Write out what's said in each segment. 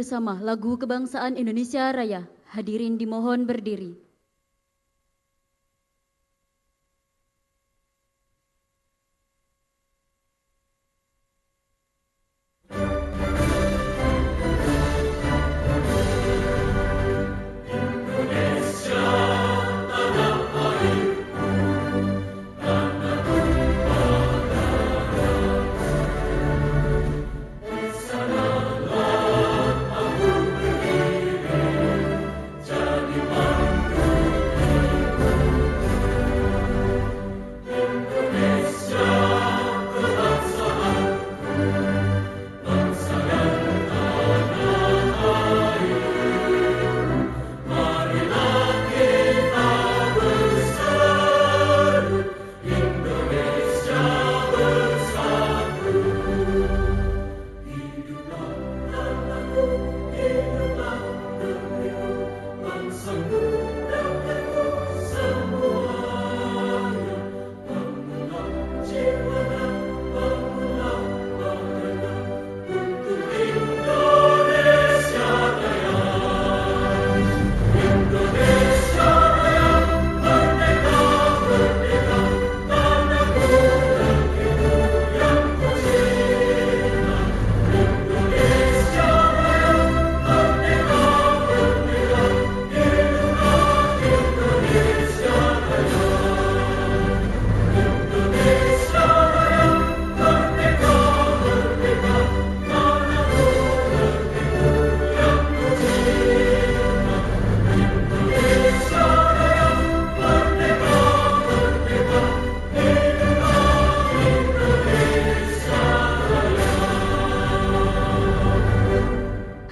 bersama lagu kebangsaan Indonesia Raya. Hadirin dimohon berdiri.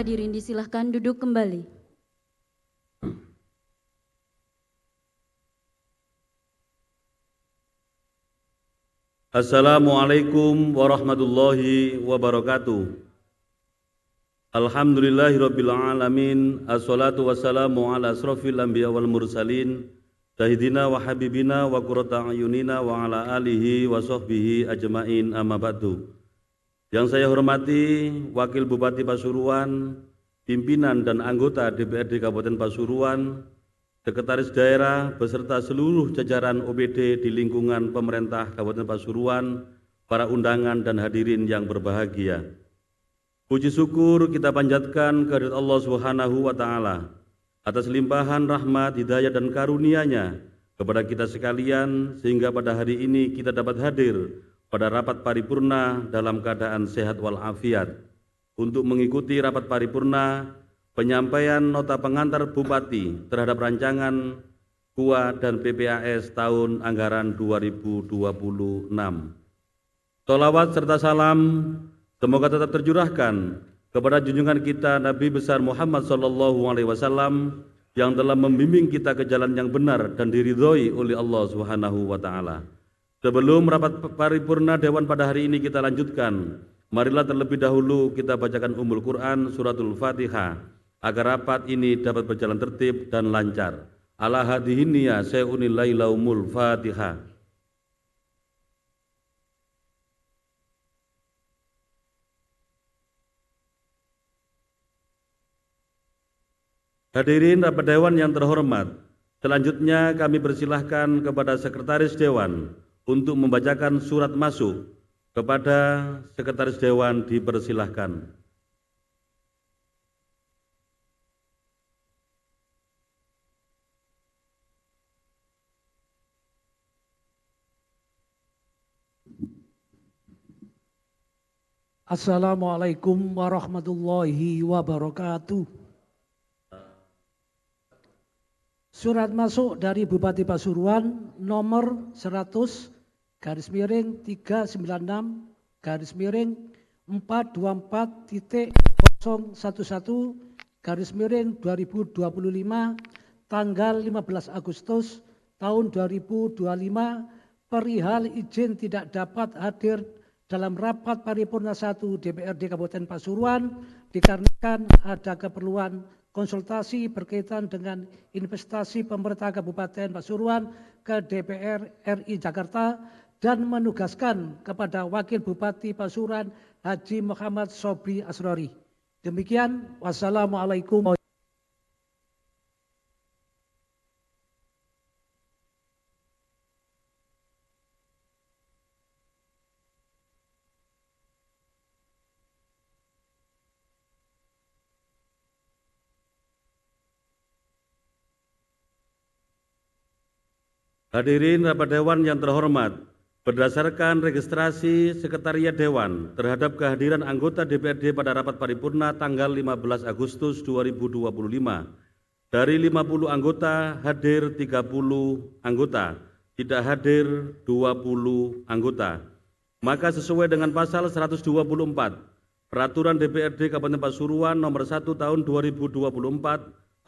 Hadirin disilahkan duduk kembali. Assalamualaikum warahmatullahi wabarakatuh. Alhamdulillahirabbil alamin. Assalatu wassalamu ala asrofil anbiya wal mursalin sayyidina wa habibina wa qurrata ayunina wa ala alihi wa sahbihi ajmain, amma ba'du. Yang saya hormati Wakil Bupati Pasuruan, pimpinan dan anggota DPRD Kabupaten Pasuruan, Sekretaris Daerah beserta seluruh jajaran OPD di lingkungan pemerintah Kabupaten Pasuruan, para undangan dan hadirin yang berbahagia. Puji syukur kita panjatkan kehadirat Allah Subhanahu wa Ta'ala atas limpahan rahmat, hidayah dan karunia-Nya kepada kita sekalian, sehingga pada hari ini kita dapat hadir pada rapat paripurna dalam keadaan sehat walafiat untuk mengikuti rapat paripurna penyampaian nota pengantar Bupati terhadap rancangan KUA dan PPAS tahun anggaran 2026. Sholawat serta salam semoga tetap tercurahkan kepada junjungan kita Nabi besar Muhammad SAW yang telah membimbing kita ke jalan yang benar dan diridhoi oleh Allah Subhanahu wa Ta'ala. Sebelum rapat paripurna Dewan pada hari ini kita lanjutkan, marilah terlebih dahulu kita bacakan Ummul Quran suratul Fatihah agar rapat ini dapat berjalan tertib dan lancar. Ala hadihinniya sayunil lailaumul Fatihah. Hadirin rapat Dewan yang terhormat, selanjutnya kami persilahkan kepada Sekretaris Dewan untuk membacakan surat masuk. Kepada Sekretaris Dewan dipersilahkan. Assalamualaikum warahmatullahi wabarakatuh. Surat masuk dari Bupati Pasuruan nomor 100 garis miring 396 garis miring 424.011 garis miring 2025 tanggal 15 Agustus tahun 2025 perihal izin tidak dapat hadir dalam rapat paripurna 1 DPRD Kabupaten Pasuruan dikarenakan ada keperluan konsultasi berkaitan dengan investasi pemerintah Kabupaten Pasuruan ke DPR RI Jakarta dan menugaskan kepada Wakil Bupati Pasuruan Haji Muhammad Sobri Asrori. Demikian, wassalamualaikum. Hadirin rapat Dewan yang terhormat, berdasarkan registrasi Sekretariat Dewan terhadap kehadiran anggota DPRD pada rapat paripurna tanggal 15 Agustus 2025, dari 50 anggota hadir 30 anggota, tidak hadir 20 anggota. Maka sesuai dengan pasal 124 Peraturan DPRD Kabupaten Pasuruan nomor 1 tahun 2024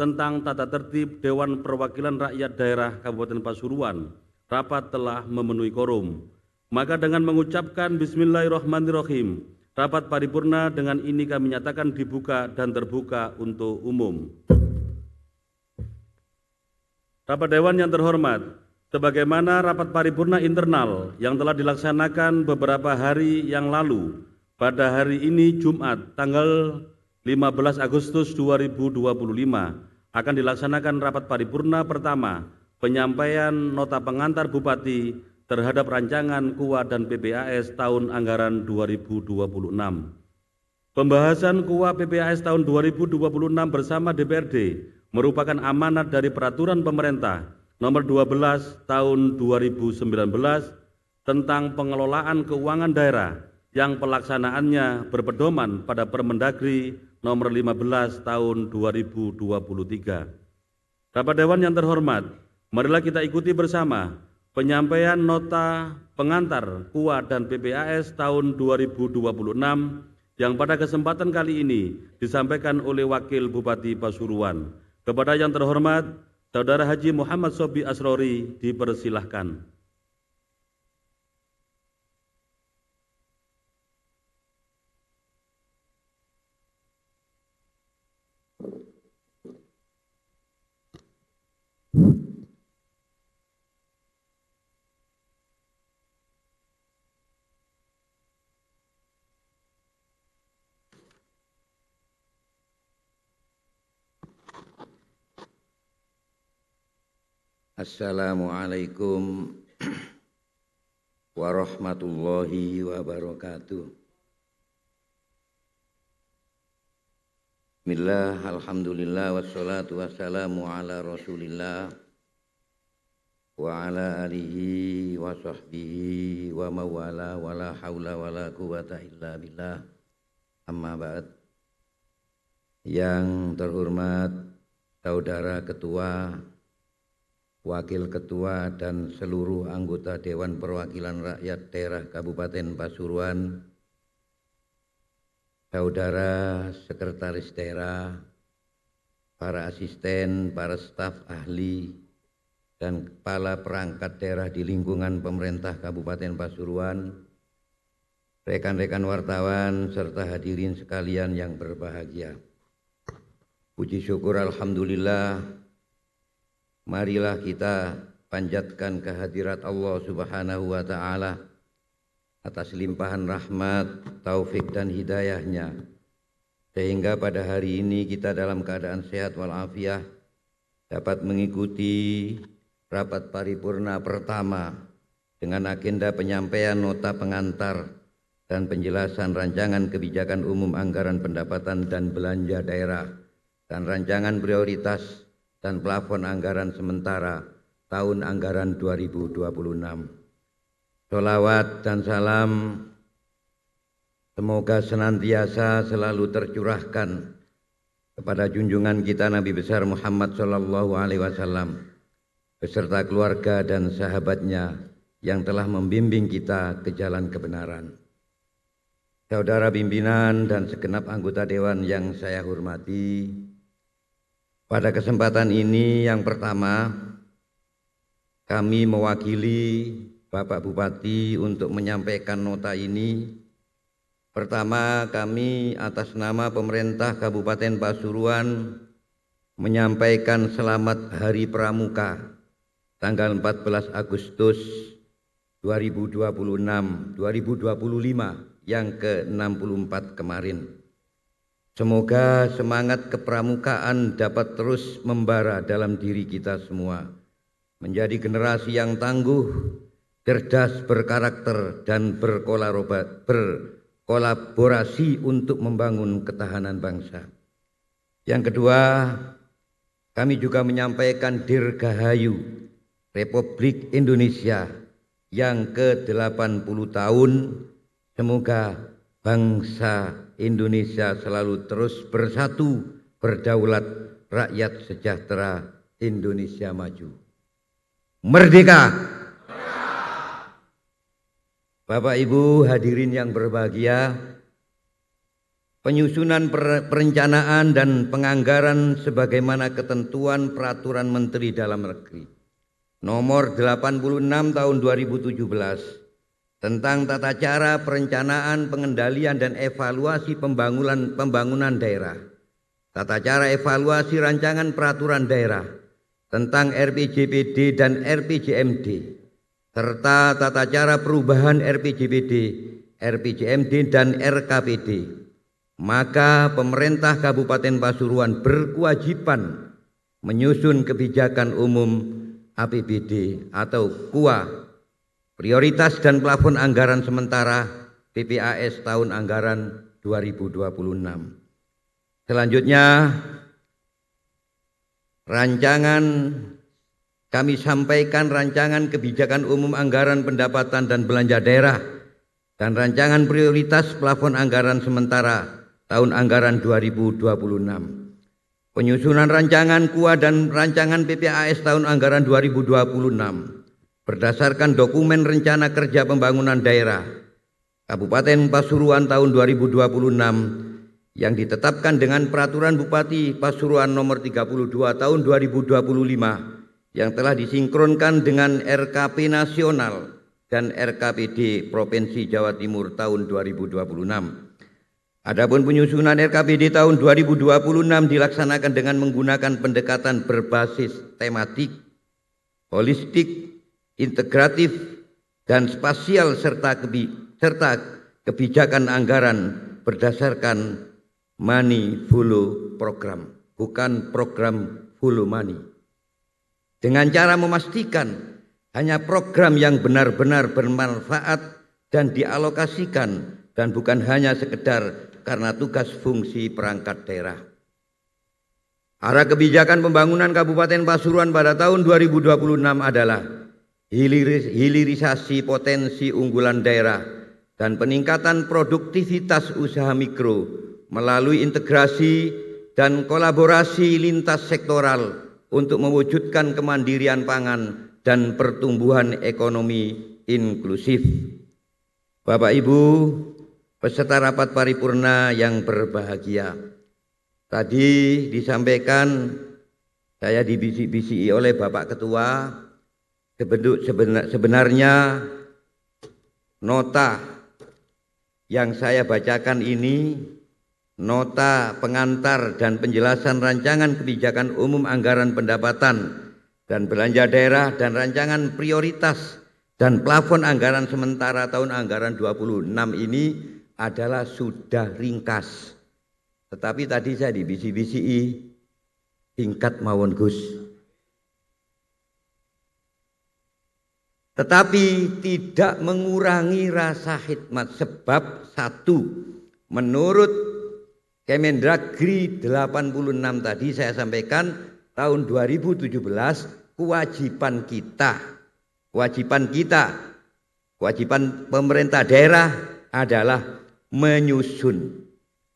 tentang tata tertib Dewan Perwakilan Rakyat Daerah Kabupaten Pasuruan, rapat telah memenuhi quorum. Maka dengan mengucapkan Bismillahirrahmanirrahim, rapat paripurna dengan ini kami nyatakan dibuka dan terbuka untuk umum. Rapat Dewan yang terhormat, sebagaimana rapat paripurna internal yang telah dilaksanakan beberapa hari yang lalu, pada hari ini Jumat tanggal 15 Agustus 2025 akan dilaksanakan rapat paripurna pertama penyampaian nota pengantar Bupati terhadap rancangan KUA dan PPAS tahun anggaran 2026. Pembahasan KUA PPAS tahun 2026 bersama DPRD merupakan amanat dari Peraturan Pemerintah nomor 12 tahun 2019 tentang pengelolaan keuangan daerah yang pelaksanaannya berpedoman pada Permendagri nomor 15 tahun 2023. Rapat Dewan yang terhormat, marilah kita ikuti bersama penyampaian nota pengantar KUA dan PPAS tahun 2026 yang pada kesempatan kali ini disampaikan oleh Wakil Bupati Pasuruan. Kepada yang terhormat, Saudara Haji Muhammad Sobi Asrori dipersilahkan. Assalamualaikum warahmatullahi wabarakatuh. Bismillah, alhamdulillah, wassalatu wassalamu ala rasulillah wa ala alihi wa sahbihi wa mawala wa la hawla wa la quwata illa billah, amma ba'd. Yang terhormat Saudara Ketua, Wakil Ketua dan seluruh anggota Dewan Perwakilan Rakyat Daerah Kabupaten Pasuruan, Saudara Sekretaris Daerah, para asisten, para staf ahli, dan kepala perangkat daerah di lingkungan pemerintah Kabupaten Pasuruan, rekan-rekan wartawan, serta hadirin sekalian yang berbahagia. Puji syukur alhamdulillah, marilah kita panjatkan kehadirat Allah Subhanahu wa Ta'ala atas limpahan rahmat, taufik dan hidayahnya, sehingga pada hari ini kita dalam keadaan sehat walafiat dapat mengikuti rapat paripurna pertama dengan agenda penyampaian nota pengantar dan penjelasan rancangan kebijakan umum anggaran pendapatan dan belanja daerah dan rancangan prioritas dan plafon anggaran sementara tahun anggaran 2026. Sholawat dan salam semoga senantiasa selalu tercurahkan kepada junjungan kita Nabi besar Muhammad sallallahu alaihi wasallam beserta keluarga dan sahabatnya yang telah membimbing kita ke jalan kebenaran. Saudara pimpinan dan segenap anggota dewan yang saya hormati, pada kesempatan ini yang pertama, kami mewakili Bapak Bupati untuk menyampaikan nota ini. Pertama, kami atas nama pemerintah Kabupaten Pasuruan menyampaikan selamat Hari Pramuka tanggal 14 Agustus 2025 yang ke-64 kemarin. Semoga semangat kepramukaan dapat terus membara dalam diri kita semua, menjadi generasi yang tangguh, cerdas, berkarakter, dan berkolaborasi untuk membangun ketahanan bangsa. Yang kedua, kami juga menyampaikan Dirgahayu Republik Indonesia yang ke-80 tahun. Semoga bangsa Indonesia selalu terus bersatu, berdaulat, rakyat sejahtera, Indonesia maju. Merdeka! Bapak Ibu hadirin yang berbahagia, penyusunan perencanaan dan penganggaran sebagaimana ketentuan Peraturan Menteri Dalam Negeri Nomor 86 Tahun 2017 tentang tata cara perencanaan, pengendalian dan evaluasi pembangunan daerah, tata cara evaluasi rancangan peraturan daerah tentang RPJPD dan RPJMD, serta tata cara perubahan RPJPD, RPJMD dan RKPD. Maka pemerintah Kabupaten Pasuruan berkewajiban menyusun kebijakan umum APBD atau KUA, prioritas dan plafon anggaran sementara PPAS tahun anggaran 2026. Selanjutnya, kami sampaikan rancangan kebijakan umum anggaran pendapatan dan belanja daerah dan rancangan prioritas plafon anggaran sementara tahun anggaran 2026. Penyusunan rancangan KUA dan rancangan PPAS tahun anggaran 2026 berdasarkan dokumen rencana kerja pembangunan daerah Kabupaten Pasuruan tahun 2026 yang ditetapkan dengan Peraturan Bupati Pasuruan nomor 32 tahun 2025 yang telah disinkronkan dengan RKP Nasional dan RKPD Provinsi Jawa Timur tahun 2026. Adapun penyusunan RKPD tahun 2026 dilaksanakan dengan menggunakan pendekatan berbasis tematik, holistik, integratif, dan spasial serta kebijakan anggaran berdasarkan money follow program, bukan program follow money. Dengan cara memastikan hanya program yang benar-benar bermanfaat dan dialokasikan dan bukan hanya sekedar karena tugas fungsi perangkat daerah. Arah kebijakan pembangunan Kabupaten Pasuruan pada tahun 2026 adalah hilirisasi potensi unggulan daerah dan peningkatan produktivitas usaha mikro melalui integrasi dan kolaborasi lintas sektoral untuk mewujudkan kemandirian pangan dan pertumbuhan ekonomi inklusif. Bapak Ibu, peserta rapat paripurna yang berbahagia, tadi disampaikan, saya dibisik-bisiki oleh Bapak Ketua, sebenarnya nota yang saya bacakan ini nota pengantar dan penjelasan rancangan kebijakan umum anggaran pendapatan dan belanja daerah dan rancangan prioritas dan plafon anggaran sementara tahun anggaran 26 ini adalah sudah ringkas. Tetapi tadi saya dibisi-bisi singkat mawon Gus. Tetapi tidak mengurangi rasa khidmat, sebab satu, menurut Kemendagri 86 tadi saya sampaikan tahun 2017 kewajiban pemerintah daerah adalah menyusun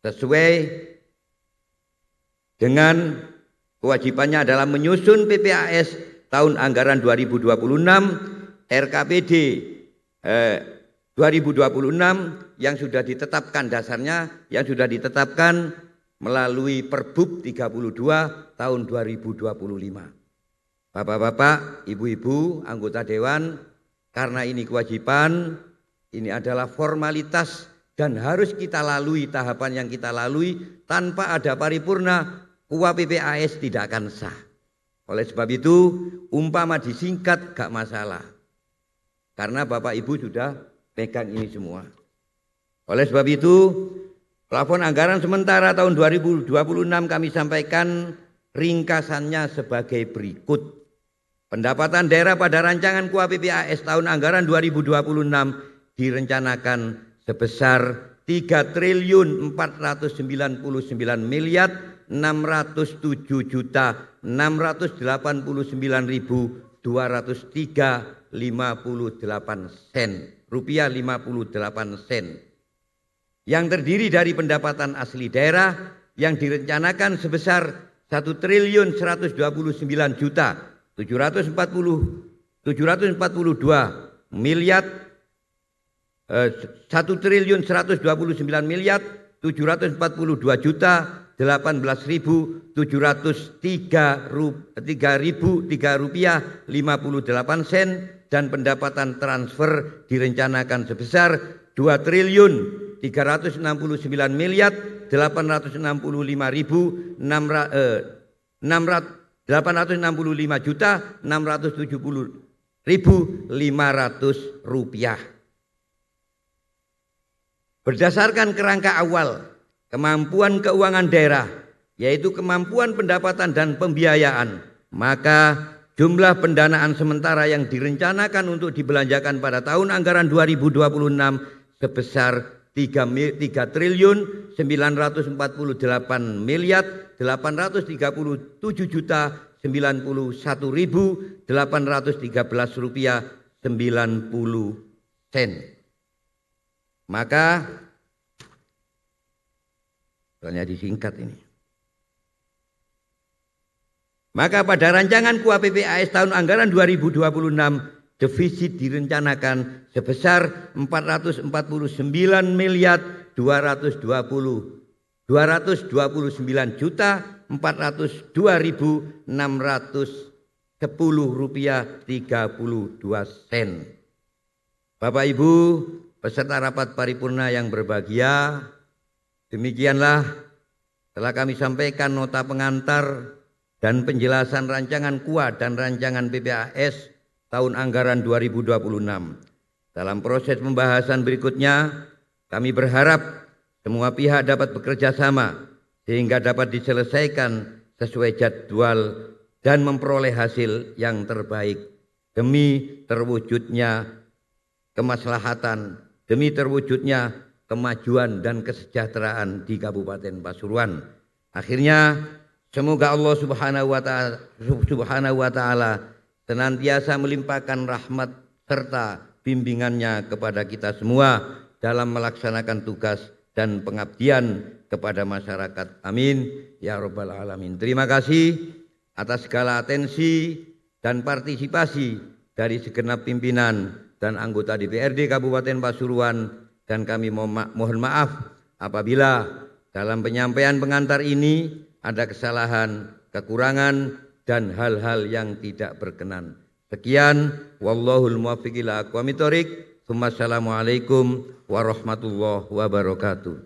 sesuai dengan kewajibannya adalah menyusun PPAS tahun anggaran 2026, RKPD 2026 yang sudah ditetapkan dasarnya, yang sudah ditetapkan melalui Perbub 32 tahun 2025. Bapak-bapak, ibu-ibu, anggota dewan, karena ini kewajiban, ini adalah formalitas dan harus kita lalui tahapan yang kita lalui. Tanpa ada paripurna, KUA PPAS tidak akan sah. Oleh sebab itu, umpama disingkat gak masalah. Karena Bapak Ibu sudah pegang ini semua. Oleh sebab itu, Plafon anggaran sementara tahun 2026 kami sampaikan ringkasannya sebagai berikut. Pendapatan daerah pada rancangan KUA PPAS tahun anggaran 2026 direncanakan sebesar 3.409.679.203,58 rupiah 58 sen, yang terdiri dari pendapatan asli daerah yang direncanakan sebesar 1.399.318.303 rupiah 58 sen, dan pendapatan transfer direncanakan sebesar 2.865.670.500 rupiah. Berdasarkan kerangka awal kemampuan keuangan daerah, yaitu kemampuan pendapatan dan pembiayaan, maka jumlah pendanaan sementara yang direncanakan untuk dibelanjakan pada tahun anggaran 2026 sebesar 3.947.813.813 rupiah 90 sen. Maka soalnya disingkat ini. Maka pada rancangan KUA PPAS tahun anggaran 2026 defisit direncanakan sebesar 449.229.402.610 rupiah 32 sen. Bapak Ibu peserta rapat paripurna yang berbahagia, demikianlah telah kami sampaikan nota pengantar dan penjelasan rancangan KUA dan rancangan PPAS tahun anggaran 2026. Dalam proses pembahasan berikutnya, kami berharap semua pihak dapat bekerja sama sehingga dapat diselesaikan sesuai jadwal dan memperoleh hasil yang terbaik demi terwujudnya kemaslahatan, demi terwujudnya kemajuan dan kesejahteraan di Kabupaten Pasuruan. Akhirnya semoga Allah Subhanahu wa taala senantiasa melimpahkan rahmat serta bimbingannya kepada kita semua dalam melaksanakan tugas dan pengabdian kepada masyarakat. Amin ya rabbal alamin. Terima kasih atas segala atensi dan partisipasi dari segenap pimpinan dan anggota DPRD Kabupaten Pasuruan, dan kami mohon maaf apabila dalam penyampaian pengantar ini ada kesalahan, kekurangan, dan hal-hal yang tidak berkenan. Sekian, wallahul muwaffiq ila aqwamit thoriq. Wassalamualaikum warahmatullahi wabarakatuh.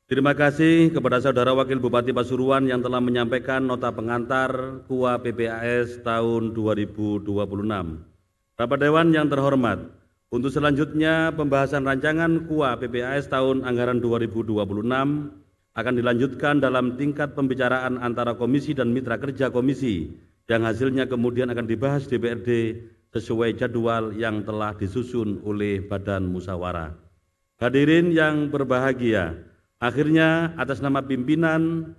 Terima kasih kepada Saudara Wakil Bupati Pasuruan yang telah menyampaikan nota pengantar KUA PPAS tahun 2026. Rapat Dewan yang terhormat, untuk selanjutnya pembahasan rancangan KUA PPAS tahun anggaran 2026 akan dilanjutkan dalam tingkat pembicaraan antara komisi dan mitra kerja komisi, yang hasilnya kemudian akan dibahas DPRD sesuai jadwal yang telah disusun oleh Badan Musyawarah. Hadirin yang berbahagia, akhirnya atas nama pimpinan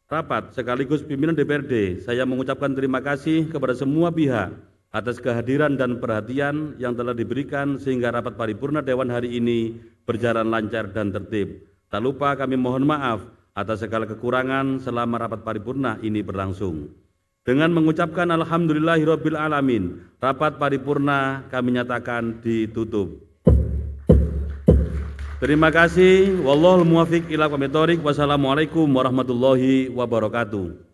rapat sekaligus pimpinan DPRD, saya mengucapkan terima kasih kepada semua pihak atas kehadiran dan perhatian yang telah diberikan sehingga rapat paripurna Dewan hari ini berjalan lancar dan tertib. Tak lupa kami mohon maaf atas segala kekurangan selama rapat paripurna ini berlangsung. Dengan mengucapkan alhamdulillahirabbil alamin, rapat paripurna kami nyatakan ditutup. Terima kasih. Wallahul muwaffiq ila aqwamit thoriq. Wassalamualaikum warahmatullahi wabarakatuh.